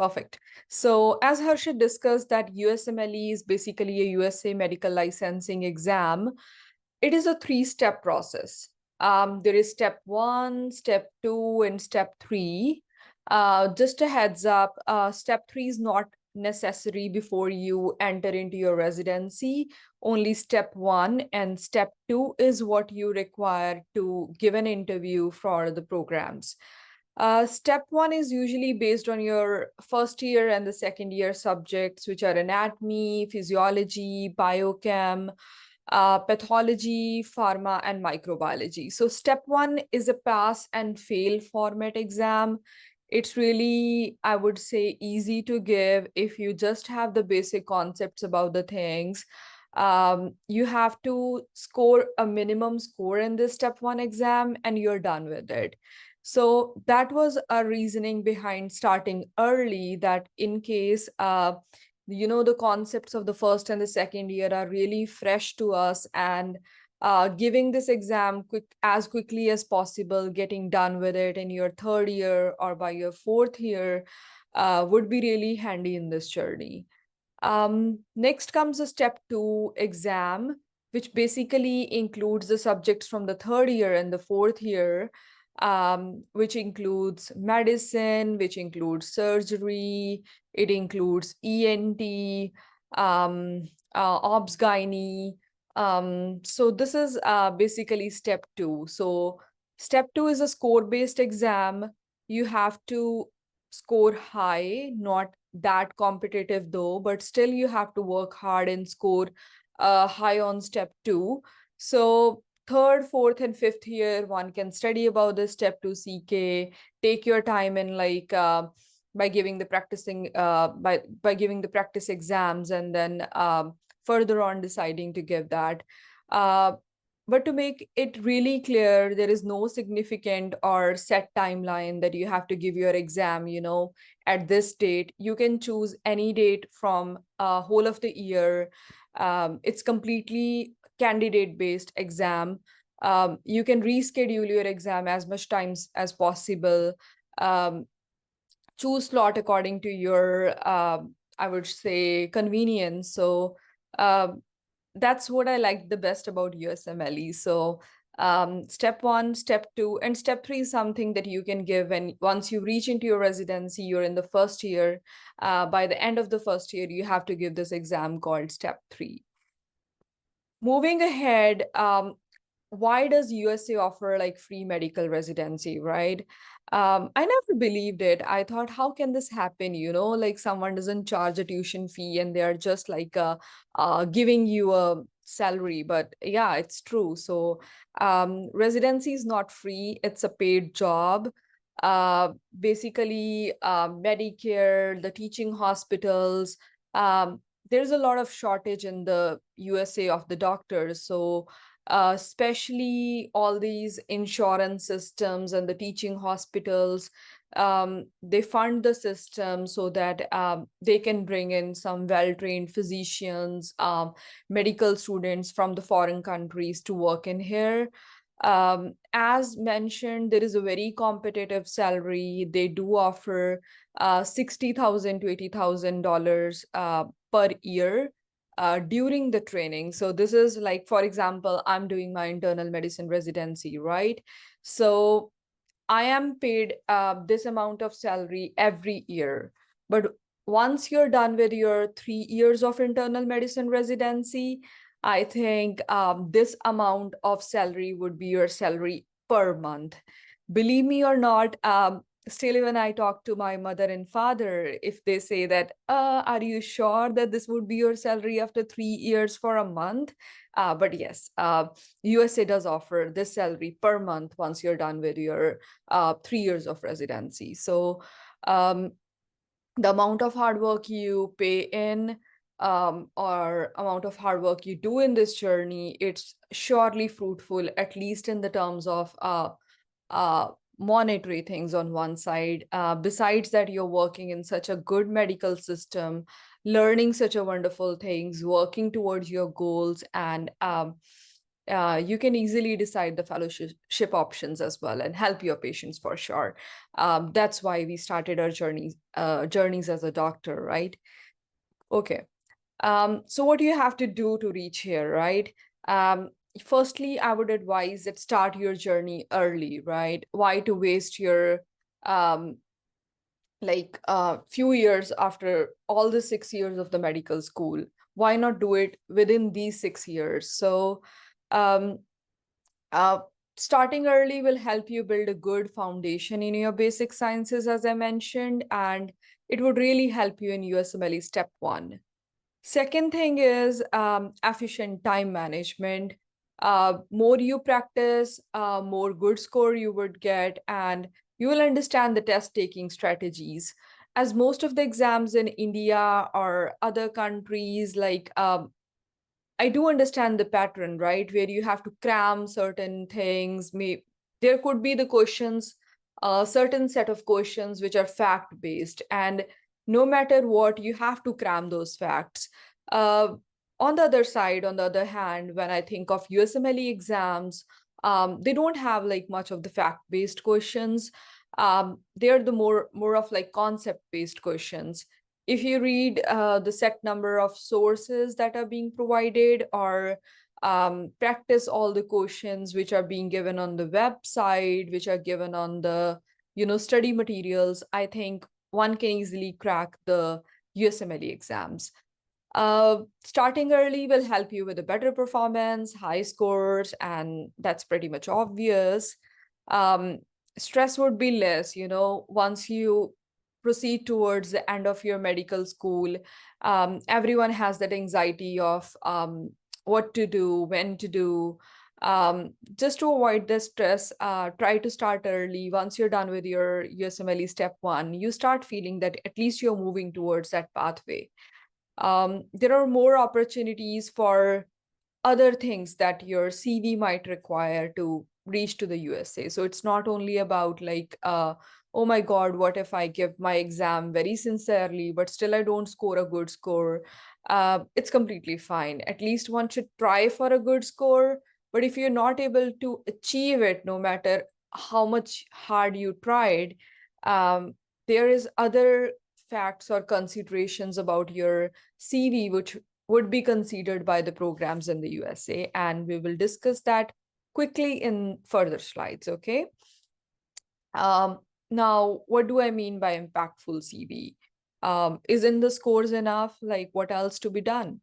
Perfect. So as Harshit discussed, that USMLE is basically a USA medical licensing exam. It is a three-step process. There is step one, step two, and step three. Just a heads up, step three is not necessary before you enter into your residency. Only step one and step two is what you require to give an interview for the programs. Step one is usually based on your first year and the second year subjects, which are anatomy, physiology, biochem, pathology, pharma, and microbiology. So step one is a pass and fail format exam. It's really, I would say, easy to give if you just have the basic concepts about the things. You have to score a minimum score in this step one exam and you're done with it. So that was a reasoning behind starting early, that in case the concepts of the first and the second year are really fresh to us, and giving this exam as quickly as possible, getting done with it in your third year or by your fourth year would be really handy in this journey. Next comes the step two exam, which basically includes the subjects from the third year and the fourth year, which includes medicine, which includes surgery, it includes ENT, obs gynae. So this is basically step two. So step two is a score-based exam. You have to score high, not that competitive though, but still you have to work hard and score high on step two. So third, fourth, and fifth year, one can study about this step two CK, take your time in by giving the practicing by giving the practice exams, and then further on deciding to give that. But to make it really clear, there is no significant or set timeline that you have to give your exam, at this date. You can choose any date from whole of the year. It's completely candidate-based exam. You can reschedule your exam as much times as possible. Choose slot according to your, I would say, convenience. So that's what I like the best about USMLE. So step one, step two, and step three is something that you can give when once you reach into your residency, you're in the first year. By the end of the first year, you have to give this exam called step three. Moving ahead, why does USA offer like free medical residency, right? I never believed it. I thought, how can this happen? Like someone doesn't charge a tuition fee and they're just like giving you a salary. But yeah, it's true. So residency is not free. It's a paid job. Basically, Medicare, the teaching hospitals, there's a lot of shortage in the USA of the doctors. So especially all these insurance systems and the teaching hospitals, they fund the system so that they can bring in some well-trained physicians, medical students from the foreign countries to work in here. As mentioned, there is a very competitive salary. They do offer $60,000 to $80,000 per year during the training. So this is like, for example, I'm doing my internal medicine residency, right? So I am paid this amount of salary every year. But once you're done with your 3 years of internal medicine residency, I think this amount of salary would be your salary per month. Believe me or not, still when I talk to my mother and father, if they say that, are you sure that this would be your salary after 3 years for a month? But yes, USA does offer this salary per month once you're done with your 3 years of residency. So the amount of hard work you pay in or amount of hard work you do in this journey, it's surely fruitful, at least in the terms of monetary things on one side. Besides that, you're working in such a good medical system, learning such a wonderful things, working towards your goals, and you can easily decide the fellowship options as well and help your patients for sure. That's why we started our journeys as a doctor, right? Okay. So what do you have to do to reach here, right? Um, Firstly, I would advise that start your journey early, right? Why to waste your um, few years after all the 6 years of the medical school? Why not do it within these 6 years? So um, uh, starting early will help you build a good foundation in your basic sciences, as I mentioned, and it would really help you in USMLE step one. Second thing is efficient time management. More you practice, more good score you would get, and you will understand the test taking strategies. As most of the exams in India or other countries, I do understand the pattern, right? Where you have to cram certain things. There could be the questions, a certain set of questions which are fact based, and no matter what, you have to cram those facts. Uh, on the other side, on the other hand, when I think of USMLE exams, they don't have like much of the fact based questions. They're the more of like concept based questions. If you read the set number of sources that are being provided, or practice all the questions which are being given on the website, which are given on the study materials, I think one can easily crack the USMLE exams. Starting early will help you with a better performance, high scores, and that's pretty much obvious. Um, Stress would be less, once you proceed towards the end of your medical school. Everyone has that anxiety of what to do, when to do. Just to avoid the stress, try to start early. Once you're done with your USMLE step one, you start feeling that at least you're moving towards that pathway. There are more opportunities for other things that your CV might require to reach to the USA. So it's not only about oh my God, what if I give my exam very sincerely, but still I don't score a good score? It's completely fine. At least one should try for a good score. But if you're not able to achieve it, no matter how much hard you tried, um, there is other facts or considerations about your CV which would be considered by the programs in the USA. And we will discuss that quickly in further slides, okay? Um, Now, what do I mean by impactful CV? Isn't the scores enough? Like, what else to be done?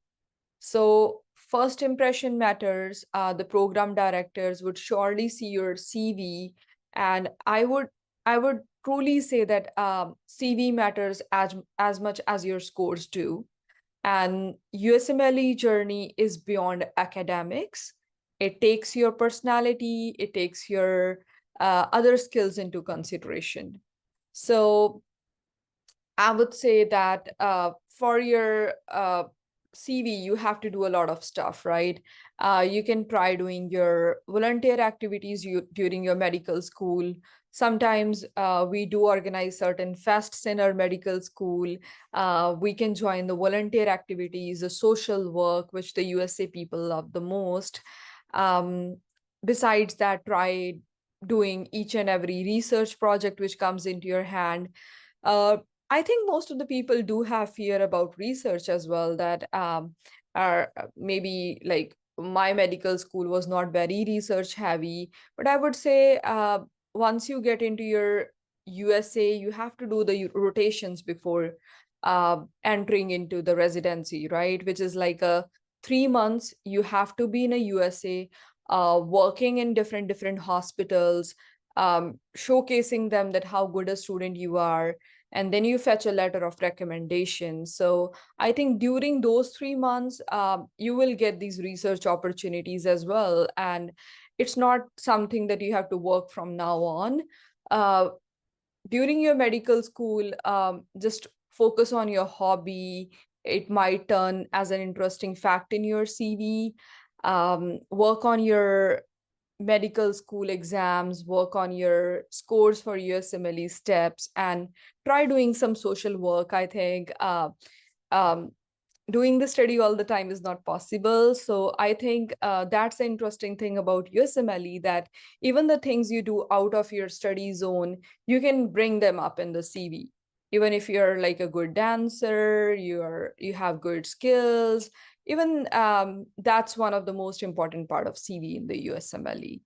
So, first impression matters. The program directors would surely see your CV, and I would truly say that CV matters as much as your scores do. And USMLE journey is beyond academics. It takes your personality, it takes your other skills into consideration. So I would say that for your CV, you have to do a lot of stuff, right? You can try doing your volunteer activities during your medical school. Sometimes we do organize certain fests in our medical school. We can join the volunteer activities, the social work, which the USA people love the most. Um, Besides that, try doing each and every research project which comes into your hand. Uh, I think most of the people do have fear about research as well, that are maybe like my medical school was not very research heavy. But I would say once you get into your USA, you have to do the rotations before entering into the residency, right? Which is like a 3 months you have to be in a USA, working in different hospitals, showcasing them that how good a student you are, and then you fetch a letter of recommendation. So I think during those 3 months, you will get these research opportunities as well. And it's not something that you have to work from now on. Uh, During your medical school, just focus on your hobby. It might turn as an interesting fact in your CV. Work on your medical school exams, work on your scores for USMLE steps, and try doing some social work. I think um, doing the study all the time is not possible. So I think that's the interesting thing about USMLE, that even the things you do out of your study zone, you can bring them up in the CV. Even if you're like a good dancer, you have good skills, even that's one of the most important part of CV in the USMLE.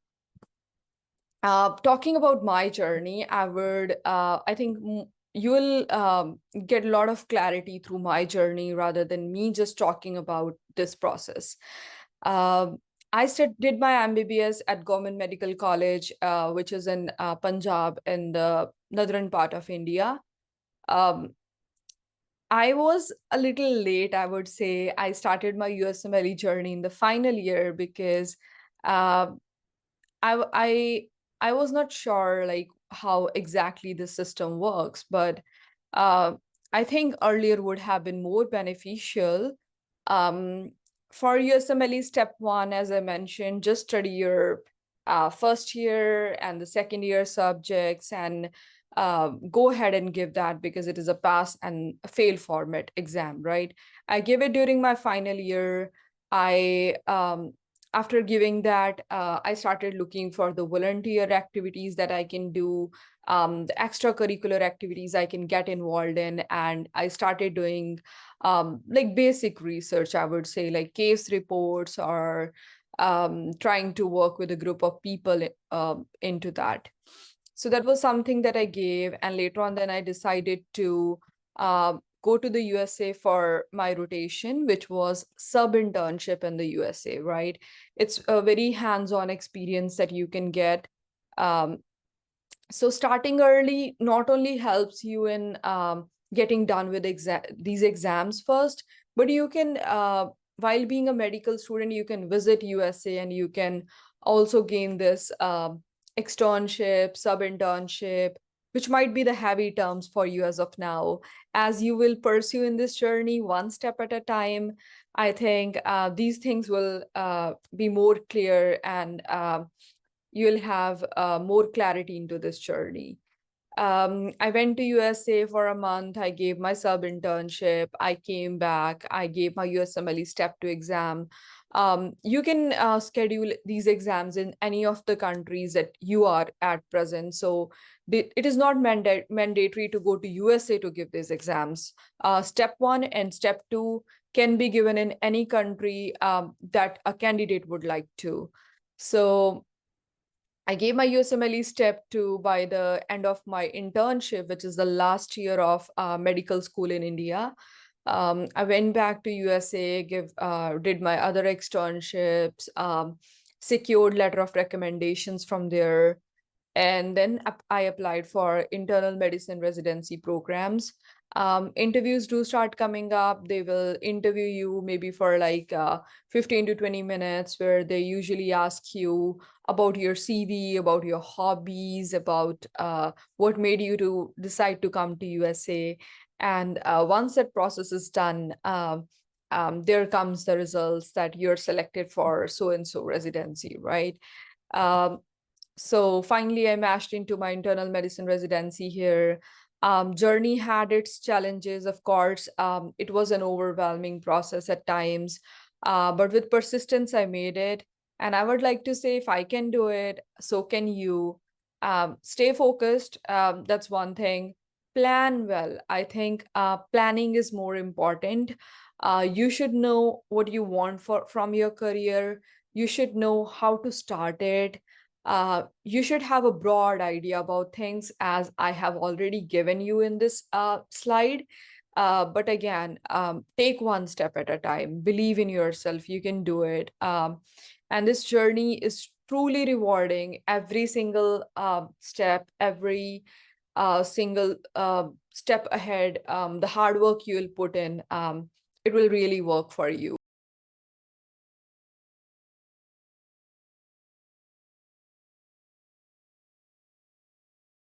Talking about my journey, I think you will get a lot of clarity through my journey rather than me just talking about this process. Um, did my MBBS at Government Medical College, which is in Punjab in the northern part of India. Um, I was a little late, I would say. I started my USMLE journey in the final year because uh, I I I was not sure like how exactly the system works, but uh, I think earlier would have been more beneficial. Um, for USMLE step one, as I mentioned, just study your first year and the second year subjects and go ahead and give that because it is a pass and a fail format exam, right? I gave it during my final year. I After giving that, I started looking for the volunteer activities that I can do, the extracurricular activities I can get involved in. And I started doing like basic research, I would say, like case reports or trying to work with a group of people into that. So that was something that I gave. And later on, then I decided to go to the USA for my rotation, which was sub internship in the USA, right? It's a very hands-on experience that you can get. Um, so starting early not only helps you in getting done with these exams first, but you can, while being a medical student, you can visit USA and you can also gain this externship, sub-internship, which might be the heavy terms for you as of now. As you will pursue in this journey one step at a time, I think these things will be more clear and you'll have more clarity into this journey. I went to USA for a month. I gave my sub internship. I came back. I gave my USMLE step 2 exam. You can schedule these exams in any of the countries that you are at present. So it is not mandatory to go to USA to give these exams. Step 1 and step 2 can be given in any country that a candidate would like to. So I gave my USMLE step 2 by the end of my internship, which is the last year of medical school in India. I went back to USA, did my other externships, secured letter of recommendations from there, and then I applied for internal medicine residency programs. Interviews do start coming up. They will interview you maybe for like 15 to 20 minutes, where they usually ask you about your CV, about your hobbies, about what made you to decide to come to USA. And once that process is done, there comes the results that you're selected for so-and-so residency, right? Um, so finally, I mashed into my internal medicine residency here. Journey had its challenges, of course. It was an overwhelming process at times, but with persistence, I made it. And I would like to say, if I can do it, so can you. Stay focused. That's one thing. Plan well. I think planning is more important. You should know what you want from your career. You should know how to start it. You should have a broad idea about things, as I have already given you in this slide. But again, take one step at a time. Believe in yourself. You can do it. And this journey is truly rewarding. Every single step, every single step ahead, the hard work you'll put in, it will really work for you.